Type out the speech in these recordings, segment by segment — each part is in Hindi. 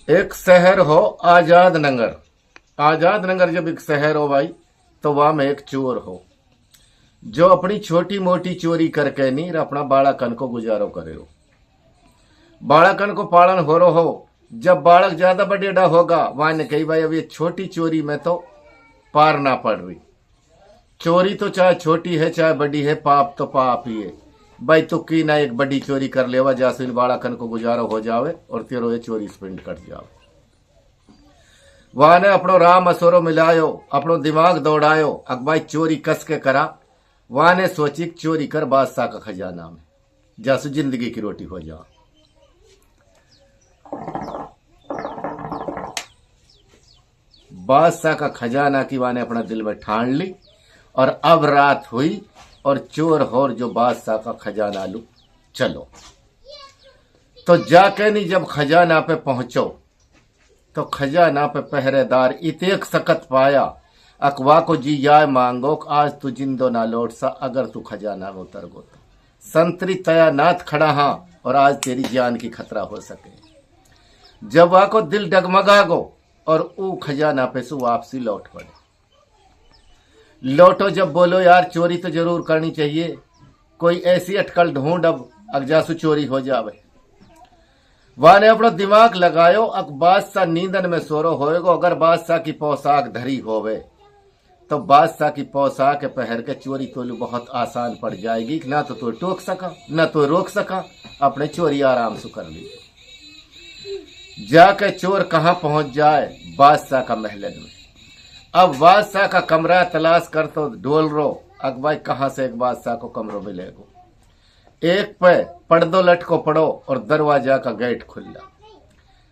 एक शहर हो आजाद नगर। आजाद नगर जब एक शहर हो भाई, तो वहां में एक चोर हो जो अपनी छोटी मोटी चोरी करके नहीं अपना बाड़ाकन को गुजारो करे हो। बाड़ाकन को पालन हो रहो हो। जब बालक ज्यादा बड़ेड़ा होगा वहां ने कही भाई अब ये छोटी चोरी में तो पार ना पड़ रही। चोरी तो चाहे छोटी है चाहे बड़ी है, पाप तो पाप ही है भाई। तो की ना एक बड़ी चोरी कर लेवा जैसे इन बाड़ाकन को गुजारो हो जावे और तेरो ये चोरी स्पिंड कट जावे। वहां ने अपनो राम असोरो मिलायो, अपनो दिमाग दौड़ायो, अकबाई चोरी कस के करा। वहां ने सोची चोरी कर बादशाह का खजाना में, जैसे जिंदगी की रोटी हो जा। बादशाह का खजाना की वहां ने अपना दिल में ठान ली। और अब रात हुई और चोर होर जो बादशाह का खजाना लू चलो। तो जाके नहीं जब खजाना पे पहुंचो तो खजाना पे पहरेदार इतेक सकत पाया, अकवा को जी जाए मांगो आज तू जिंदो ना लौट सा, अगर तू खजाना में उतर गो तो संतरी तया नाथ खड़ा हाँ और आज तेरी जान की खतरा हो सके। जब वहां को दिल डगमगा गो और ऊ खजाना पे सु वापसी लौट पड़े। लौटो जब बोलो यार चोरी तो जरूर करनी चाहिए, कोई ऐसी अटकल ढूंढ अब अगजासु चोरी हो जावे। वहां ने अपना दिमाग लगायो, अब बादशाह नींदन में सोरो होएगो। अगर बादशाह की पोशाक धरी होवे तो बादशाह की पोशाक पहन के चोरी तो बहुत आसान पड़ जाएगी। ना तो तू टोक सका ना तो रोक सका, अपने चोरी आराम से कर ली। जाके चोर कहां पहुंच जाए? बादशाह का महलन में। अब बादशाह का कमरा तलाश कर तो ढोल रो, अकबाई कहां से एक बादशाह को कमरों मिलेगो। एक पे पर्दो लटको पड़ो और दरवाजा का गेट खुला।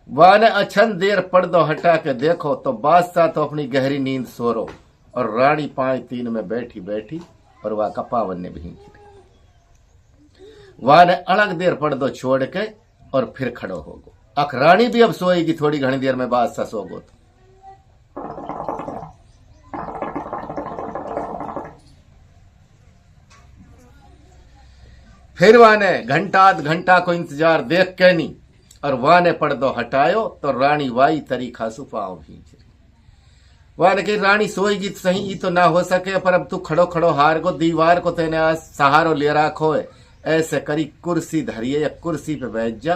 वहां ने अछन देर पर्दो हटा के देखो तो बादशाह तो अपनी गहरी नींद सोरो और रानी 5-3 में बैठी बैठी और वहां का पावन ने भींच ली। वहां ने अलग देर पर्दो छोड़ के और फिर खड़ो हो गो। अख रानी भी अब सोएगी थोड़ी घनी देर में, बादशाह सो गो तो। फिर वहां ने घंटा आध घंटा को इंतजार देख के नहीं और वहां ने पर्दो हटायो तो रानी वाई तरीका सु पाँव भींच रही। वहां ने कही रानी सोएगी तो सही, तो ना हो सके पर अब तू खड़ो खड़ो हार को दीवार को तेने आज सहारो ले रखो है। ऐसे करी कुर्सी धरिए या कुर्सी पे बैठ जा।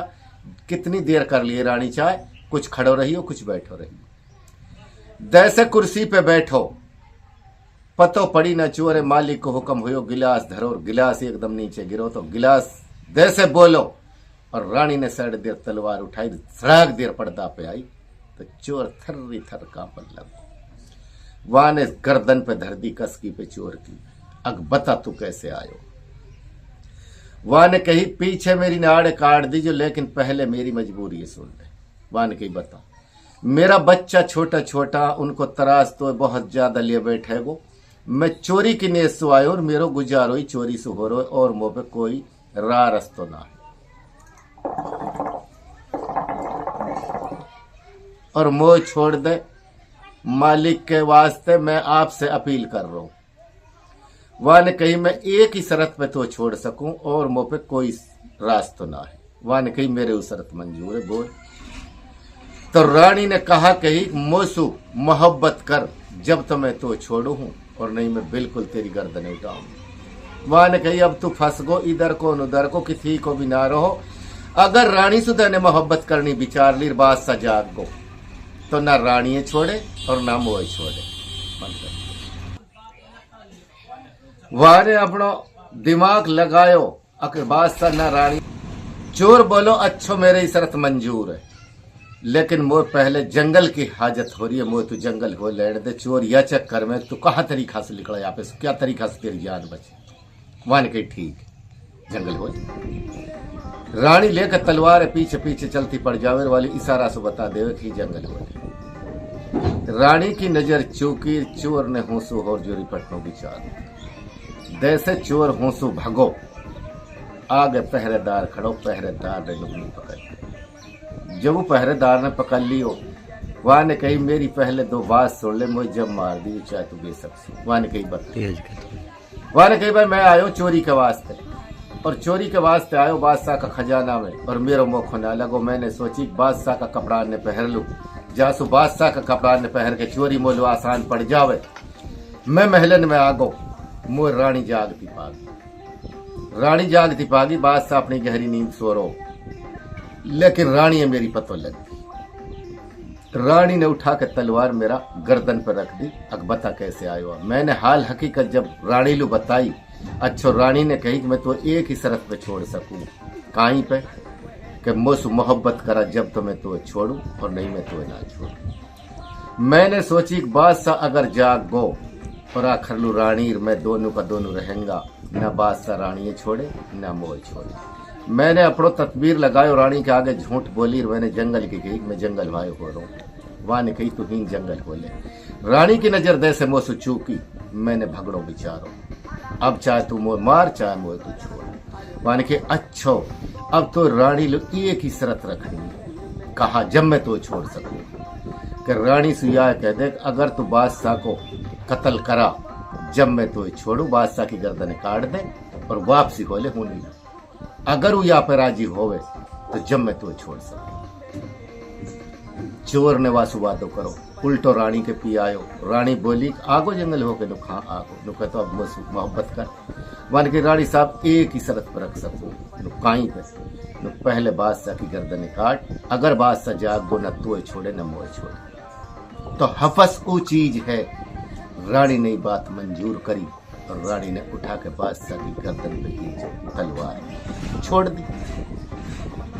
कितनी देर कर लिए रानी, चाहे कुछ खड़ो रहियो कुछ बैठो रहियो। जैसे कुर्सी पे बैठो पतो पड़ी न चोरे मालिक को हुक्म हुयो गिलास धरो, और गिलास एकदम नीचे गिरो तो गिलास जैसे बोलो और रानी ने सड़ देर तलवार उठाई, सड़क देर पर्दा पे आई तो चोर थर्री थर कांपन लगो। वहां ने गर्दन पे धर दी कसकी पे चोर की, अग बता तू कैसे आयो। वहां ने कही पीछे मेरी नाड़ काट दीजिए लेकिन पहले मेरी मजबूरी सुन ले। वहां ने कही बता। मेरा बच्चा छोटा छोटा, उनको तरास तो बहुत ज्यादा लिए बैठे वो। मैं चोरी की नेस सु आयो और मेरो गुजारो ही चोरी से हो रो और मुंह पे कोई रा रस्तो ना है और मोह छोड़ दे। मालिक के वास्ते मैं आपसे अपील कर रहा हूं। वहां ने कही मैं एक ही शर्त पे तो छोड़ सकूं और मुंह पे कोई रास्ता ना है। वहां ने कही मेरे उस शर्त मंजूर है, बोल। तो रानी ने कहा कही मोसू मोहब्बत कर, जब तो मैं तो छोड़ू हूं और नहीं मैं बिल्कुल तेरी गर्दन उठाऊंगी। वहां ने कही अब तू फंस गो इधर को उधर को, किसी को भी ना रहो। अगर रानी सुधा ने मोहब्बत करनी विचार ली बादशाह जाग गो तो ना रानी छोड़े और ना मोह छोड़े। वहां ने अपनो दिमाग लगायो, अगर बादशाह ना रानी। चोर बोलो अच्छो मेरे ही शर्त मंजूर है लेकिन मोर पहले जंगल की हाजत हो रही है, मोर तू जंगल हो लेने दे। चोर या चक्कर में तू कहाँ तरीका से निकला यहाँ पे, क्या तरीका से तेरी जान बचे। वहां ने कही ठीक जंगल हो। रानी लेकर तलवार पीछे पीछे चलती पड़ जावे वाली इशारा से बता देवे कि जंगल हो। रानी की नजर चौकी, चोर ने होंसू और जोरी पटनो विचार। जैसे चोर होंसू भगो, आगे पहरेदार खड़ो, पहरेदार ने लुगनी पकड़। जब वो पहरेदार ने पकड़ लियो, वहां ने कही मेरी पहले 2 बात सुन ले, मुझे जब मार दी चाहे तू बेशक। वहां ने कही बता। वहां ने कही भाई मैं आयो चोरी के वास्ते, और चोरी के वास्ते आयो बादशाह का खजाना में, और मेरो मोखो ना लगो। मैंने सोची बादशाह का कपड़ा ने पहन लूं, जासू बादशाह का कपड़ा ने पहन के चोरी मोलू आसान पड़ जावे। मैं महलन में आगो, मोर रानी जागती पागी। रानी जागती पागी, बादशाह अपनी गहरी नींद सो रो, लेकिन रानी मेरी पतो लग गई। रानी ने उठा के तलवार मेरा गर्दन पर रख दी। अब बता कैसे आयो। मैंने हाल हकीकत जब रानी लू बताई, अच्छो रानी ने कही कि मैं तो एक ही शर्त पे छोड़ सकूं। कहीं पे कि मुझसे मोहब्बत करा जब तो मैं तो छोड़ू, और नहीं मैं तो ना छोड़ू। मैंने सोची बादशाह अगर जाग गो और आखिर लू रानी मैं दोनों का दोनों रहेंगा, न बादशाह रानी छोड़े न मोह छोड़े। मैंने अपनो तदबीर लगायो, रानी के आगे झूठ बोली। मैंने जंगल की कही मैं जंगल भाई हो रहा हूँ। वहां ने कही तू ही जंगल बोले। रानी की नजर दे से मोह चूकी। मैंने भगड़ो विचारो, अब चाहे तू मोह मार चाहे मोह तू छोड़। वहां ने कही अच्छो, अब तो रानी लोग एक ही शर्त रखनी है। कहा जब मैं तो छोड़ सकूं कि रानी सुया कह दे अगर तू बादशाह को कत्ल करा जब मैं तो छोड़ू, बादशाह की गर्दन काट दे और वापसी बोले हूं नहीं। अगर वो यहाँ पे राजी होवे तो जब मैं तो छोड़ सकूं। चोर ने वासु वादो करो, उल्टो रानी के पी आयो। रानी बोली आगो जंगल होके नुखा आगो नुका तो अब मुझसे मोहब्बत कर। मान के रानी साहब एक ही शर्त पर रख सकूं, नुकाई पे पहले बादशाह की गर्दन काट, अगर बादशाह जागो न तो छोड़े न मोह छोड़े। तो हफस वो चीज है। रानी ने बात मंजूर करी और रानी ने उठा के बादशाह की गर्दन पे की तलवार छोड़ दी।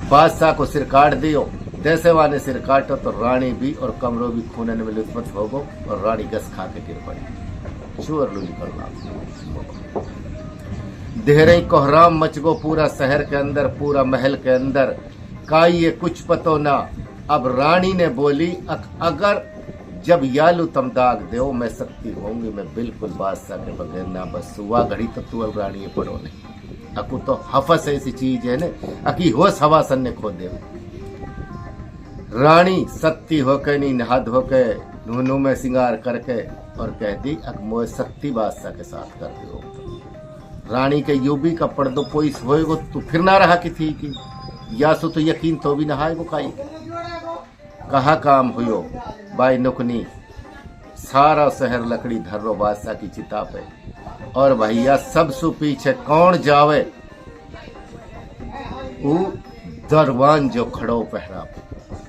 बादशाह को सिर काट दियो। जैसे वाने सिर काटो तो रानी भी और कमरो भी खून में लुत्फत हो गो और रानी गस खा के गिर पड़ी। चोर लू निकलना देहरे कोहराम मच गो पूरा शहर के अंदर, पूरा महल के अंदर। काई ये कुछ पतो ना। अब रानी ने बोली अगर जब यालू तम दाग दो मैं सकती होंगी, मैं बिल्कुल बादशाह के बगैर ना बस हुआ घड़ी तो तू अब रानी पड़ो नहीं। अकू तो हफस ऐसी चीज है ने अकी होश हवासन ने खो दे। रानी सत्ती होके नहीं नहा धो के नूनू में सिंगार करके और कह दी अक मोए सत्ती बादशाह के साथ कर दो। रानी के यूबी का पर्दो पोइस होएगो तू फिर ना रहा की थी कि या सो तो यकीन तो भी नहाएगो काई। कहा काम हुयो बाई नुकनी, सारा शहर लकड़ी धर्रो बादशाह की चिता पे। और भैया सबसे पीछे कौन जावे, वो दरवान जो खड़ो पहरा।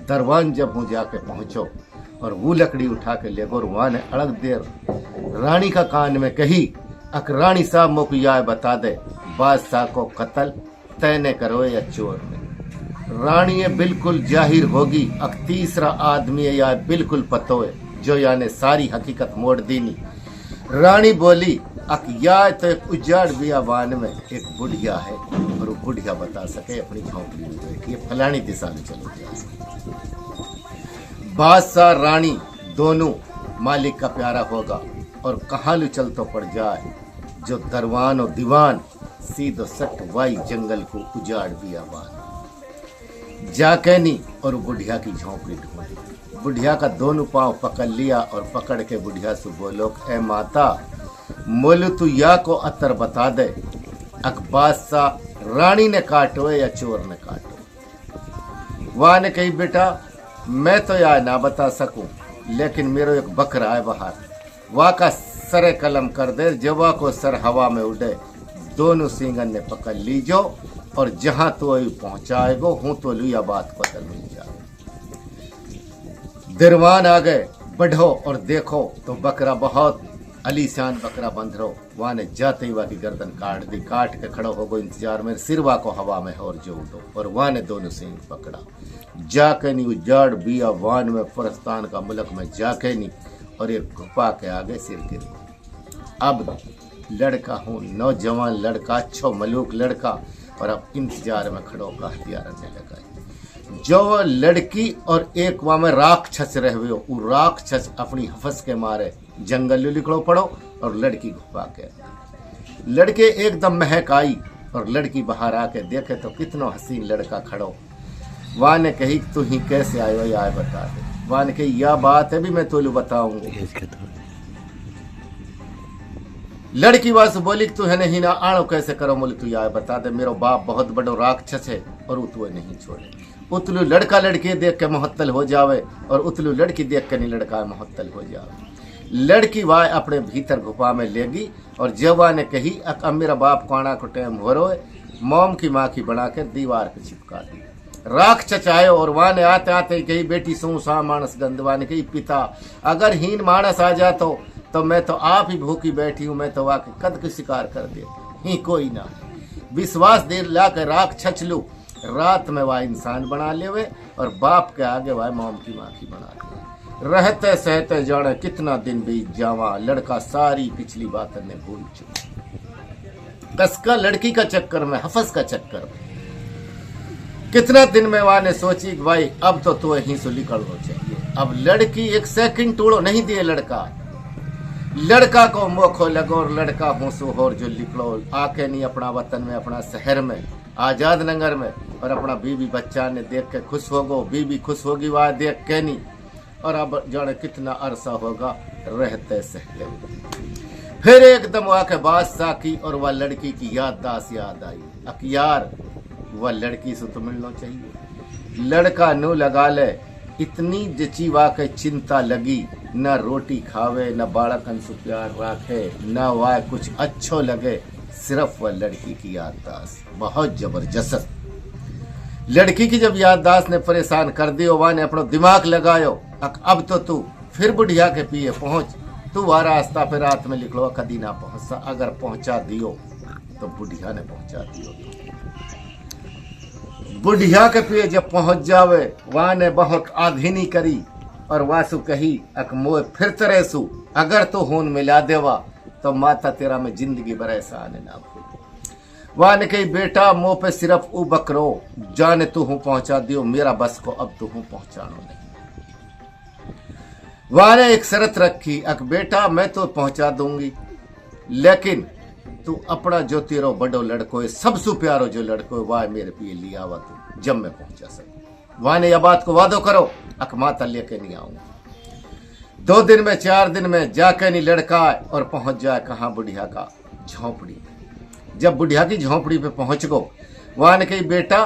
दरवान जब हूँ जाके पहुंचो और वो लकड़ी उठा के ले गो, वहां ने अड़क देर रानी का कान में कही अक रानी साहब मोको या बता दे बादशाह को कत्ल तैने करो या चोर ने। रानी ये बिल्कुल जाहिर होगी अक तीसरा आदमी है या बिल्कुल पतो है जो याने सारी हकीकत मोड़ दीनी। रानी बोली अक या तो एक उजाड़ बियाबान में एक बुढ़िया है और वो बुढ़िया बता सके अपनी झोंपड़ी में बैठी है फलानी दिशा में चलो जाए। बादशाह रानी दोनों मालिक का प्यारा होगा और कहाँ लू चल तो पड़ जाए जो दरवान और दीवान सीधो सट वाई जंगल को उजाड़ बियाबान जाके नहीं और बुढ़िया की झोंपड़ी ढूंढी। बुढ़िया का दोनों पांव पकड़ लिया और पकड़ के बुढ़िया से बोलो ए माता मोलू तू या को अतर बता दे अक बादशाह रानी ने काटो या चोर ने काटो। वहां ने कही बेटा मैं तो या ना बता सकूं, लेकिन मेरा एक बकरा है बाहर, वहां का सरे कलम कर दे, जवा को सर हवा में उड़े दोनों सिंगन ने पकड़ लीजो और जहां तो पहुंचाएगो हूं तो लू या बात बदल मिल जाए। दरवान आ गए, बढ़ो और देखो तो बकरा बहुत अलीशान बकरा बंध रहो। वहां ने जाते ही वहां की गर्दन काट दी, काट के खड़ो हो गो इंतजार में, सिरवा को हवा में और जो उठो और वहां ने दोनों सिंह पकड़ा। जाके नहीं उजाड़ बिया वान में फरस्तान का मुल्क में जाके नहीं और एक घुपा के आगे सिर गिर। अब लड़का हूँ नौजवान लड़का, अच्छो मलूक लड़का, और अब इंतजार में खड़ो का हथियार रखने लगा। जो लड़की और एक वहां में राक्षस रह हुए, वो राक्षस अपनी हफस के मारे जंगल निकलो पड़ो और लड़की घुपा के। लड़के एकदम महक आई और लड़की बाहर आके देखे तो कितना हसीन लड़का खड़ो। वहां ने कही तू ही कैसे आयो या बता दे। वहां ने कही यह बात है भी मैं तो बताऊंगा। लड़की वास बोली तू है नहीं ना आणो कैसे करो बोले तू यार बता दे मेरो बाप बहुत बड़ो राक्षस है और उतु नहीं छोड़े। उतलू लड़का लड़की देख के मोहत्तल हो जावे और उतलू लड़की देख के नहीं लड़का मोहत्तल हो जावे। लड़की वाय अपने भीतर गुफा में लेगी और जवा ने कही अब मेरा बाप काना को टाइम हो रो मोम की माँ की बना कर दीवार पे चिपका दी। राख चचायो और वहां ने आते आते कही बेटी सू सा मानस गंदवा ने कही पिता अगर हीन मानस आ जातो तो मैं तो आप ही भूखी बैठी हूं, मैं तो वाके कद के शिकार कर दे ही कोई ना। विश्वास देर ला कर राख छचलू रात में वह इंसान बना लेवे और बाप के आगे वह मोम की माँ की बना ले। रहते सहते जाने कितना दिन बीत जावा लड़का सारी पिछली बात ने भूल चुका। कसका लड़की का चक्कर में हफस का चक्कर में कितना दिन में वहां ने सोची कि भाई अब तो तू यहीं से निकलना चाहिए। अब लड़की एक सेकंड टूड़ो नहीं दिए लड़का को मोखो लगो और लड़का होसो और जो निकलो आके नहीं अपना वतन में अपना शहर में आजाद नगर में और अपना बीवी बच्चा ने देख के खुश होगो बीवी खुश होगी वह देख के नहीं। और अब जाने कितना अरसा होगा रहते सहते फिर एकदम आके बात साकी और वह लड़की की याद आई अक यार वह लड़की से तो मिलना चाहिए। लड़का नु लगा ले इतनी जची वाके चिंता लगी न रोटी खावे न बालकन से प्यार राखे न वह कुछ अच्छो लगे सिर्फ वह लड़की की याददाश्त बहुत जबरदस्त। लड़की की जब याददाश्त ने परेशान कर दियो वह ने अपना दिमाग लगायो अब तो तू फिर बुढ़िया के पिए पहुंच तू वह रास्ता पे रात में निकलो कदी ना पहुंचा अगर पहुंचा दियो तो बुढ़िया ने पहुंचा दियो। बुढ़िया के पिए जब पहुंच जावे वहां ने बहुत आधीनी करी और वासु कही अक मोए फिर तरह सु अगर तो होन मिला देवा तो माता तेरा में जिंदगी भर ऐसा आने ना भूल। वहां ने कही बेटा मुंह पे सिर्फ ऊ बकरो जाने तू हूं पहुंचा दियो मेरा बस को अब तू हूं पहुंचानो नहीं। वहां ने एक शर्त रखी अक बेटा मैं तो पहुंचा दूंगी लेकिन तू अपना जो तेरो बड़ो लड़को है सबसे प्यारो जो लड़को है वह मेरे पिए लिया हुआ तू जब मैं पहुंचा सके। वहां ने यह बात को वादो करो अक माता लेके नहीं आऊंगा। 2 दिन में 4 दिन में जाके नहीं लड़का और पहुंच जाए कहाँ बुढ़िया का झोंपड़ी। जब बुढ़िया की झोंपड़ी पे पहुंच गो वहां ने कही बेटा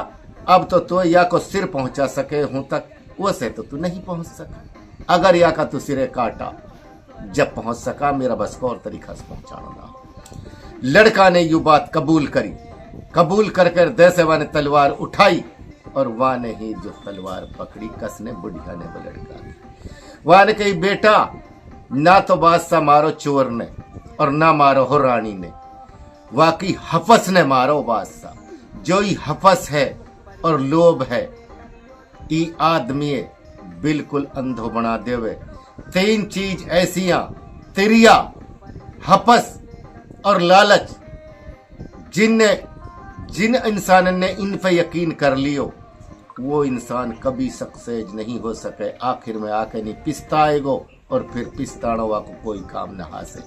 अब तो या को सिर पहुंचा सके हूं तक वो से तो तू नहीं पहुंच सका अगर या का तू सिरे काटा जब पहुंच सका मेरा बस को और तरीका से पहुंचाना ना। लड़का ने यू बात कबूल करी कबूल कर कर जैसे वह ने तलवार उठाई और वह ने ही जो तलवार पकड़ी कसने बुढ़िया ने वो लड़का वह ने कही बेटा ना तो बादशाह मारो चोर ने और ना मारो हो रानी ने वाकई हफस ने मारो बादशाह जो ही हफस है और लोभ है ई आदमी बिल्कुल अंधो बना देवे। 3 चीज ऐसियां तिरिया हफस और लालच जिन इंसान ने इन पे यकीन कर लियो वो इंसान कभी सक्सेस नहीं हो सके आखिर में आके नहीं पिस्ताएगो और फिर पिस्तानो को कोई काम न हासे।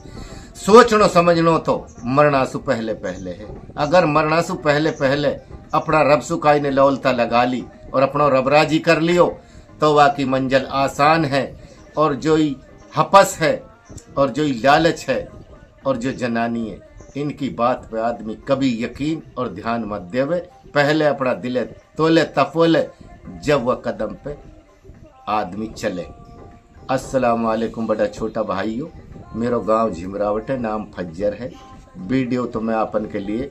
सोचनो समझनो तो मरनासु पहले पहले है अगर मरनासु पहले पहले अपना रब सुकाई ने लौलता लगा ली और अपना रबराजी कर लियो तो वाकई मंजिल आसान है। और जो ही हपस है और जो ही लालच है और जो जनानी है इनकी बात पे आदमी कभी यकीन और ध्यान मत देवे। पहले अपना दिले तोले तफोले जब वह कदम पे आदमी चले। अस्सलाम वालेकुम बड़ा छोटा भाइयों मेरो गांव झिमरावट है नाम फज्जर है। वीडियो तो मैं आपन के लिए